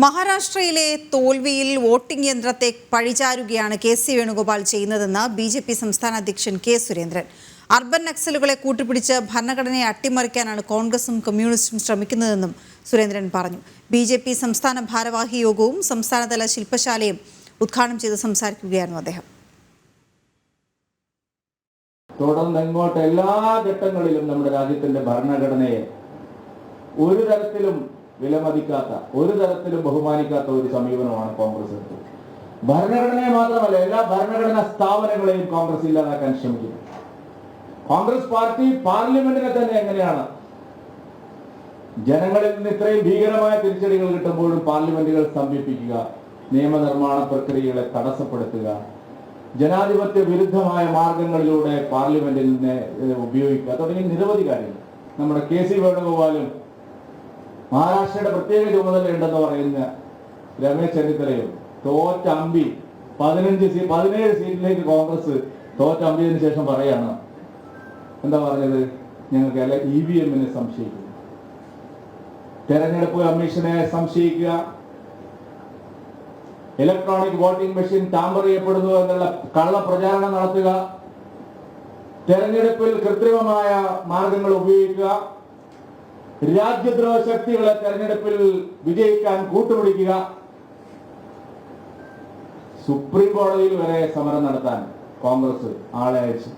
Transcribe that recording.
മഹാരാഷ്ട്രയിലെ തോൽവിയിൽ voting യന്ത്രത്തെ പഴിചാരുകയാണ് K C. Venugopal ചെയ്യുന്നതെന്ന് BJP. സംസ്ഥാന അധ്യക്ഷൻ കെ. സുരേന്ദ്രൻ. അർബൻ നക്സലുകളെ കൂട്ടുപിടിച്ച് ഭരണഘടനയെ അട്ടിമറിക്കാനാണ് കോൺഗ്രസും കമ്മ്യൂണിസ്റ്റും ശ്രമിക്കുന്നതെന്നും സുരേന്ദ്രൻ പറഞ്ഞു. ബി.ജെ.പി. സംസ്ഥാന ഭാരവാഹി യോഗവും സംസ്ഥാനതല ശില്പശാലയും ഉദ്ഘാടനം ചെയ്ത് സംസാരിക്കുകയായിരുന്നു അദ്ദേഹം. തുടർന്ന് ഇങ്ങോട്ട് എല്ലാ ഘട്ടങ്ങളിലും നമ്മുടെ രാജ്യത്തിന്റെ ഭരണഘടനയെ ഒരു തരത്തിലും വിലമതിക്കാത്ത, ഒരു തരത്തിലും ബഹുമാനിക്കാത്ത ഒരു സമീപനമാണ് കോൺഗ്രസ് എടുത്തത്. ഭരണഘടനയെ മാത്രമല്ല, എല്ലാ ഭരണഘടനാ സ്ഥാപനങ്ങളെയും കോൺഗ്രസ് ഇല്ലാതാക്കാൻ ശ്രമിക്കുന്നു. കോൺഗ്രസ് പാർട്ടി പാർലമെന്റിനെ തന്നെ എങ്ങനെയാണ് ജനങ്ങളിൽ നിന്ന് ഇത്രയും ഭീകരമായ തിരിച്ചടികൾ കിട്ടുമ്പോഴും പാർലമെന്റുകൾ സ്തംഭിപ്പിക്കുക, നിയമനിർമ്മാണ പ്രക്രിയകളെ തടസ്സപ്പെടുത്തുക, ജനാധിപത്യ വിരുദ്ധമായ മാർഗങ്ങളിലൂടെ പാർലമെന്റിനെ ഉപയോഗിക്കുക തുടങ്ങി നിരവധി കാര്യങ്ങൾ. നമ്മുടെ കെ.സി. വേണുഗോപാലും മഹാരാഷ്ട്രയുടെ പ്രത്യേക ചുമതലയുണ്ടെന്ന് പറയുന്ന രമേശ് ചെന്നിത്തലയും തോറ്റ അമ്പി 17 സീറ്റിലേക്ക് കോൺഗ്രസ് തോറ്റ അമ്പിയതിനു ശേഷം പറയാണ്, എന്താ പറഞ്ഞത്, ഞങ്ങൾക്ക് അല്ല EVM-നെ സംശയിക്കുന്നു, തെരഞ്ഞെടുപ്പ് കമ്മീഷനെ സംശയിക്കുക, ഇലക്ട്രോണിക് വോട്ടിംഗ് മെഷീൻ ടാമ്പർ ചെയ്യപ്പെടുന്നു എന്നുള്ള കള്ള പ്രചാരണം നടത്തുക, തെരഞ്ഞെടുപ്പിൽ കൃത്രിമമായ മാർഗങ്ങൾ ഉപയോഗിക്കുക, രാജ്യദ്രോഹ ശക്തികളെ തെരഞ്ഞെടുപ്പിൽ വിജയിക്കാൻ കൂട്ടുപിടിക്കുക, സുപ്രീം കോടതിയിൽ വരെ സമരം നടത്താൻ കോൺഗ്രസ് ആളെ അയച്ചു.